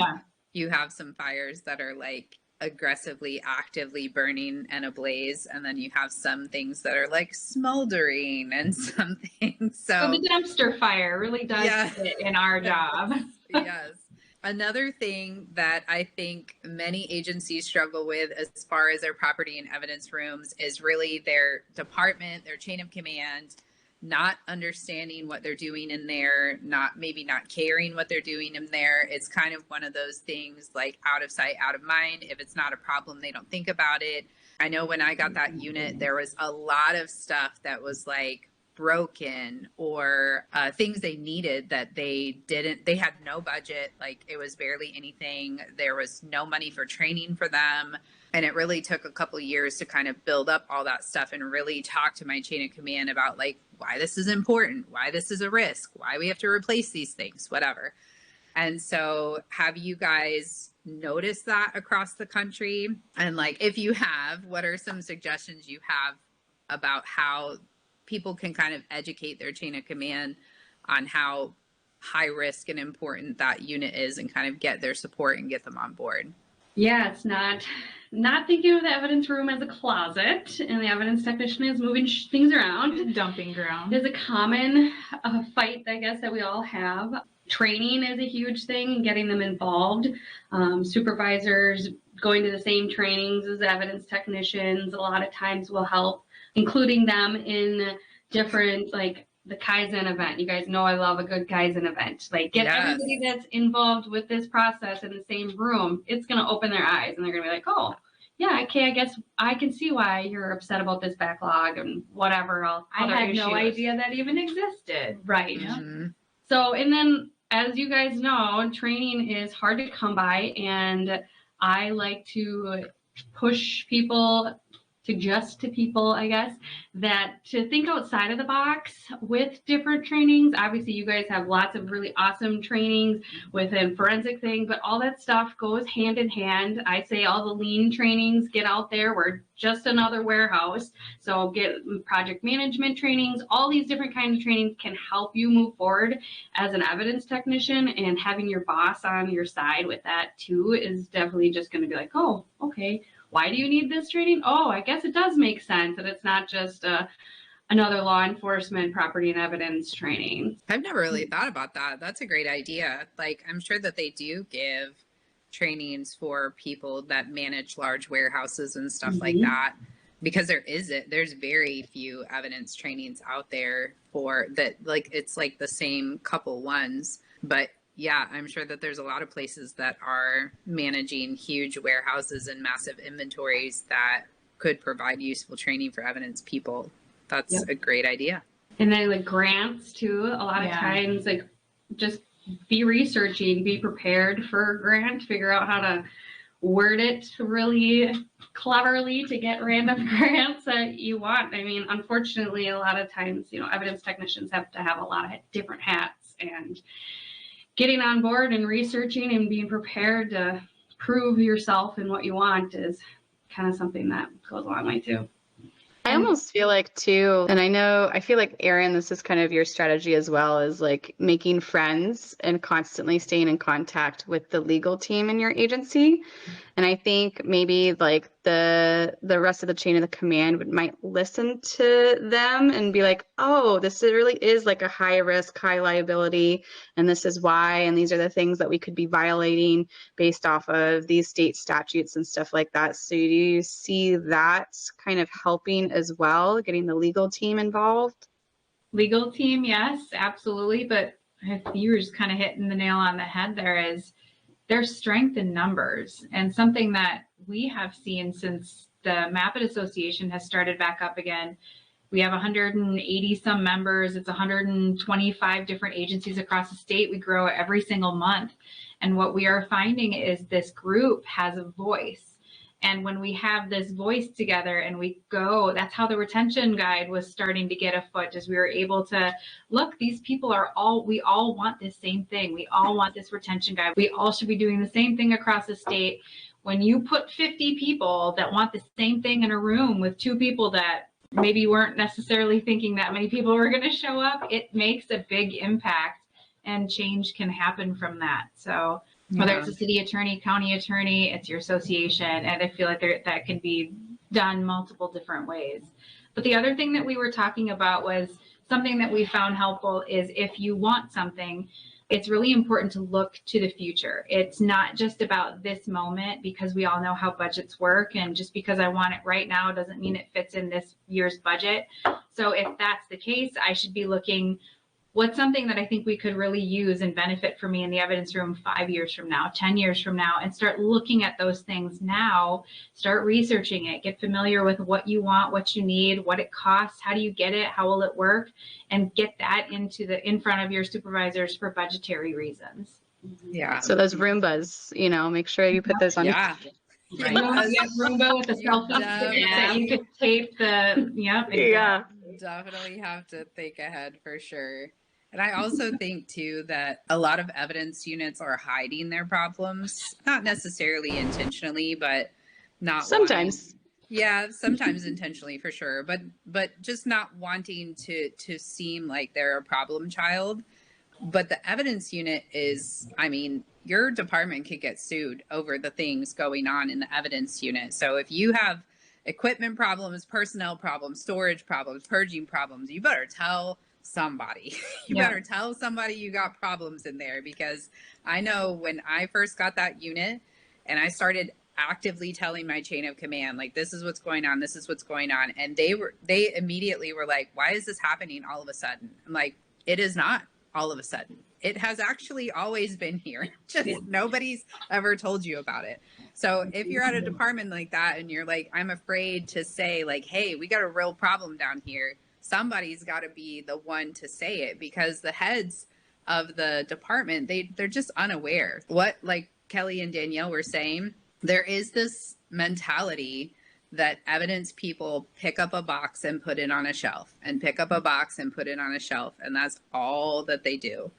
you have some fires that are like aggressively, actively burning and ablaze, and then you have some things that are like smoldering and some things. So the dumpster fire really does fit in our job. Yes. Another thing that I think many agencies struggle with as far as their property and evidence rooms is really their department, their chain of command, not understanding what they're doing in there, maybe not caring what they're doing in there. It's kind of one of those things like out of sight, out of mind. If it's not a problem, they don't think about it. I know when I got that unit, there was a lot of stuff that was like broken or things they needed that they had no budget. Like it was barely anything. There was no money for training for them. And it really took a couple of years to kind of build up all that stuff and really talk to my chain of command about like why this is important, why this is a risk, why we have to replace these things, whatever. And so have you guys noticed that across the country? And like, if you have, what are some suggestions you have about how people can kind of educate their chain of command on how high risk and important that unit is and kind of get their support and get them on board? Yeah, it's not thinking of the evidence room as a closet and the evidence technician is moving things around. Dumping ground. It's a common fight, I guess, that we all have. Training is a huge thing, getting them involved. Supervisors going to the same trainings as evidence technicians a lot of times will help, including them in different, like the Kaizen event. You guys know I love a good Kaizen event. Like get everybody that's involved with this process in the same room. It's going to open their eyes and they're going to be like, oh, yeah, okay, I guess I can see why you're upset about this backlog and whatever else. I had no idea that even existed. Right. Mm-hmm. So, and then as you guys know, training is hard to come by, and I like to suggest to people, I guess, that to think outside of the box with different trainings. Obviously, you guys have lots of really awesome trainings within forensic things, but all that stuff goes hand in hand. I say all the lean trainings, get out there. We're just another warehouse. So get project management trainings. All these different kinds of trainings can help you move forward as an evidence technician, and having your boss on your side with that too is definitely just going to be like, oh, okay. why do you need this training? Oh, I guess it does make sense. And it's not just another law enforcement property and evidence training. I've never really thought about that. That's a great idea. Like, I'm sure that they do give trainings for people that manage large warehouses and stuff like that, because there's very few evidence trainings out there for that. Like, it's like the same couple ones, but yeah, I'm sure that there's a lot of places that are managing huge warehouses and massive inventories that could provide useful training for evidence people. That's a great idea. And then like grants too, a lot of times, like just be researching, be prepared for a grant, figure out how to word it really cleverly to get random grants that you want. I mean, unfortunately, a lot of times, evidence technicians have to have a lot of different hats, and getting on board and researching and being prepared to prove yourself and what you want is kind of something that goes a long way too. I almost feel like too, and I feel like Erin, this is kind of your strategy as well, is like making friends and constantly staying in contact with the legal team in your agency. And I think maybe like the rest of the chain of the command might listen to them and be like, oh, this really is like a high risk, high liability, and this is why, and these are the things that we could be violating based off of these state statutes and stuff like that. So do you see that kind of helping as well, getting the legal team involved? Legal team, yes, absolutely. But you were just kind of hitting the nail on the head there, is there's strength in numbers. And something that we have seen since the MAPIT Association has started back up again, we have 180 some members. It's 125 different agencies across the state. We grow every single month. And what we are finding is this group has a voice. And when we have this voice together and we go, that's how the retention guide was starting to get afoot, as we were able to look, these people we all want this same thing. We all want this retention guide. We all should be doing the same thing across the state. When you put 50 people that want the same thing in a room with 2 people that maybe weren't necessarily thinking that many people were going to show up, it makes a big impact, and change can happen from that. So whether it's a city attorney, county attorney, it's your association. And I feel like that can be done multiple different ways. But the other thing that we were talking about was something that we found helpful is if you want something, it's really important to look to the future. It's not just about this moment, because we all know how budgets work. And just because I want it right now doesn't mean it fits in this year's budget. So if that's the case, I should be looking, what's something that I think we could really use and benefit for me in the evidence room 5 years from now, 10 years from now, and start looking at those things now, start researching it, get familiar with what you want, what you need, what it costs, how do you get it, how will it work, and get that in front of your supervisors for budgetary reasons. Yeah. So those Roombas, make sure you put those on. Yeah. Right. Roomba with the selfie stick that you could tape the, Yeah. Definitely have to think ahead for sure. And I also think too that a lot of evidence units are hiding their problems, not necessarily intentionally, but not Sometimes. Sometimes intentionally for sure, but just not wanting to seem like they're a problem child. But the evidence unit is, I mean, your department could get sued over the things going on in the evidence unit. So if you have equipment problems, personnel problems, storage problems, purging problems, you better tell somebody. You better tell somebody you got problems in there, because I know when I first got that unit and I started actively telling my chain of command, like, this is what's going on, this is what's going on, and they immediately were like, why is this happening all of a sudden? I'm like, it is not all of a sudden. It has actually always been here. Just nobody's ever told you about it. So if you're at a department like that and you're like, I'm afraid to say like, hey, we got a real problem down here, somebody's got to be the one to say it, because the heads of the department, they're just unaware. What like Kelly and Danielle were saying, there is this mentality that evidence people pick up a box and put it on a shelf, and pick up a box and put it on a shelf, and that's all that they do.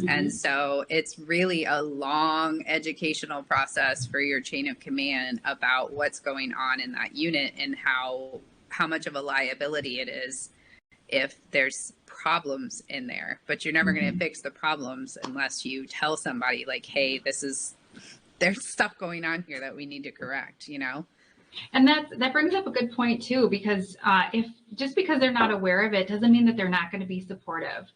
And so it's really a long educational process for your chain of command about what's going on in that unit and how much of a liability it is if there's problems in there. But you're never going to fix the problems unless you tell somebody like, hey, there's stuff going on here that we need to correct, And that brings up a good point too, because if just because they're not aware of it doesn't mean that they're not going to be supportive.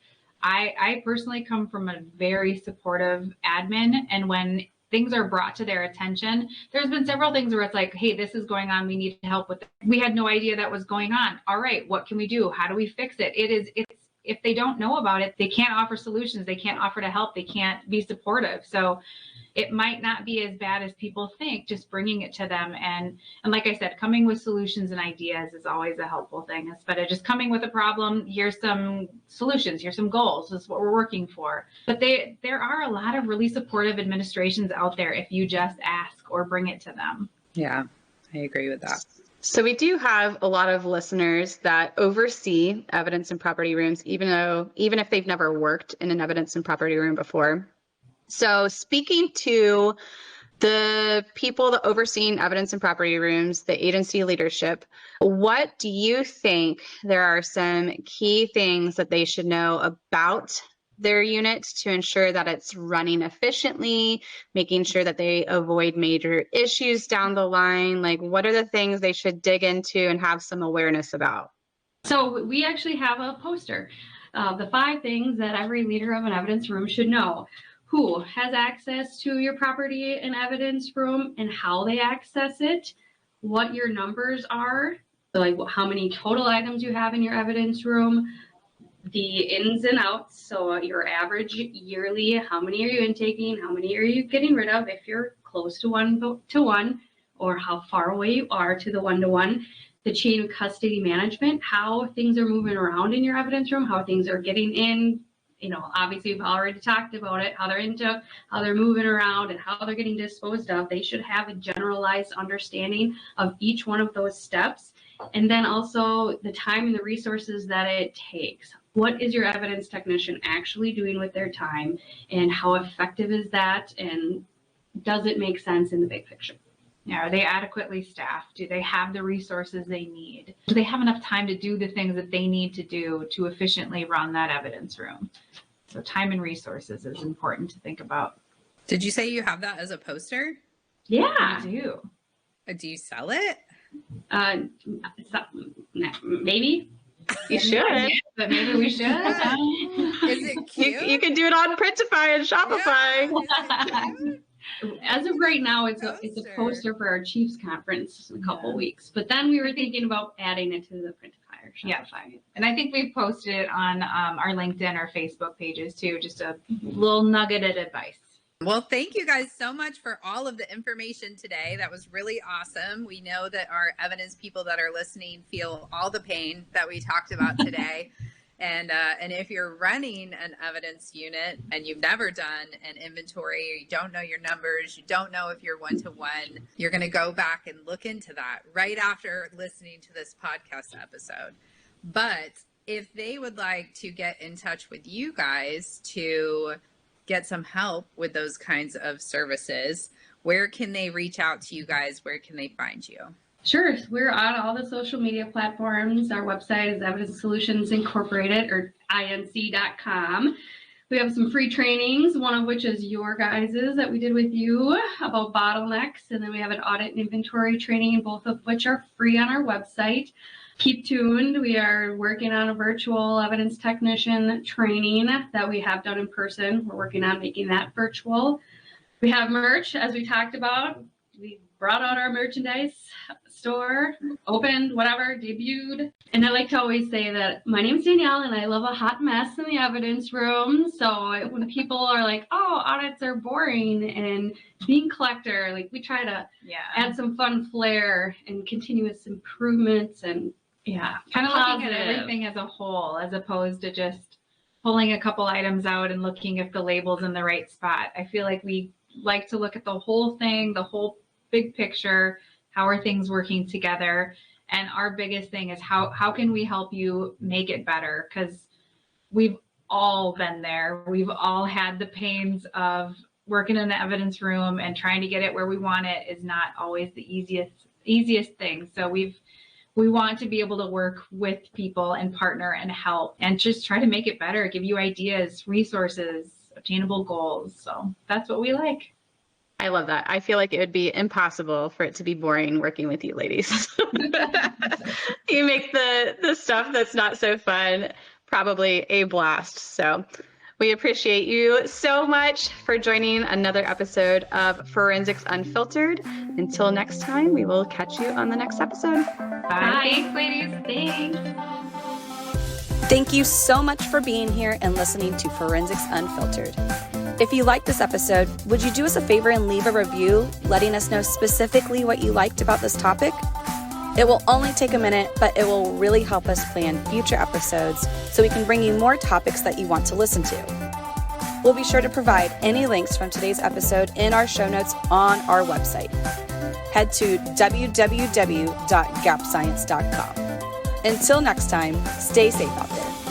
I personally come from a very supportive admin, and when things are brought to their attention, there's been several things where it's like, hey, this is going on, we need help with it. We had no idea that was going on. All right, what can we do? How do we fix it? It's if they don't know about it, they can't offer solutions, they can't offer to help, they can't be supportive. So it might not be as bad as people think, just bringing it to them. And like I said, coming with solutions and ideas is always a helpful thing. Instead of just coming with a problem, here's some solutions, here's some goals, this is what we're working for. But there are a lot of really supportive administrations out there if you just ask or bring it to them. Yeah, I agree with that. So we do have a lot of listeners that oversee evidence and property rooms, even if they've never worked in an evidence and property room before. So speaking to the people that overseeing evidence and property rooms, the agency leadership, what do you think there are some key things that they should know about their unit to ensure that it's running efficiently, making sure that they avoid major issues down the line? Like, what are the things they should dig into and have some awareness about? So we actually have a poster of the 5 things that every leader of an evidence room should know. Who has access to your property and evidence room and how they access it, what your numbers are, so like how many total items you have in your evidence room, the ins and outs, so your average yearly, how many are you intaking, how many are you getting rid of if you're close to 1-to-1, or how far away you are to the 1-to-1, the chain of custody management, how things are moving around in your evidence room, how things are getting in. You know, obviously we've already talked about it, how they're moving around and how they're getting disposed of. They should have a generalized understanding of each one of those steps. And then also the time and the resources that it takes. What is your evidence technician actually doing with their time, and how effective is that? And does it make sense in the big picture? Yeah, are they adequately staffed? Do they have the resources they need? Do they have enough time to do the things that they need to do to efficiently run that evidence room? So time and resources is important to think about. Did you say you have that as a poster? Yeah. I do. Do you sell it? Maybe. You should. But maybe we should. Is it cute? You can do it on Printify and Shopify. Yeah, is it cute? As of right now, it's a poster for our Chiefs conference in a couple weeks. But then we were thinking about adding it to the Printify or Shopify. Yeah. And I think we've posted it on our LinkedIn or Facebook pages too, just a little nugget of advice. Well, thank you guys so much for all of the information today. That was really awesome. We know that our evidence people that are listening feel all the pain that we talked about today. And if you're running an evidence unit and you've never done an inventory, or you don't know your numbers, you don't know if you're 1-to-1, you're going to go back and look into that right after listening to this podcast episode. But if they would like to get in touch with you guys to get some help with those kinds of services, where can they reach out to you guys? Where can they find you? Sure. We're on all the social media platforms. Our website is Evidence Solutions Incorporated, or inc.com. We have some free trainings, one of which is your guys's that we did with you about bottlenecks. And then we have an audit and inventory training, both of which are free on our website. Keep tuned. We are working on a virtual evidence technician training that we have done in person. We're working on making that virtual. We have merch, as we talked about. We brought out our merchandise store, opened, whatever, debuted. And I like to always say that my name's Danielle and I love a hot mess in the evidence room. So when people are like, oh, audits are boring and being collector, like we try to add some fun flair and continuous improvements and kind of looking at everything as a whole, as opposed to just pulling a couple items out and looking if the label's in the right spot. I feel like we like to look at the whole thing, the whole big picture. How are things working together? And our biggest thing is how can we help you make it better? Because we've all been there. We've all had the pains of working in the evidence room, and trying to get it where we want it is not always the easiest thing. So we want to be able to work with people and partner and help and just try to make it better, give you ideas, resources, obtainable goals. So that's what we like. I love that. I feel like it would be impossible for it to be boring working with you ladies. You make the stuff that's not so fun probably a blast. So we appreciate you so much for joining another episode of Forensics Unfiltered. Until next time, we will catch you on the next episode. Bye. Thanks, ladies. Thanks. Thank you so much for being here and listening to Forensics Unfiltered. If you liked this episode, would you do us a favor and leave a review letting us know specifically what you liked about this topic? It will only take a minute, but it will really help us plan future episodes so we can bring you more topics that you want to listen to. We'll be sure to provide any links from today's episode in our show notes on our website. Head to www.gapscience.com. Until next time, stay safe out there.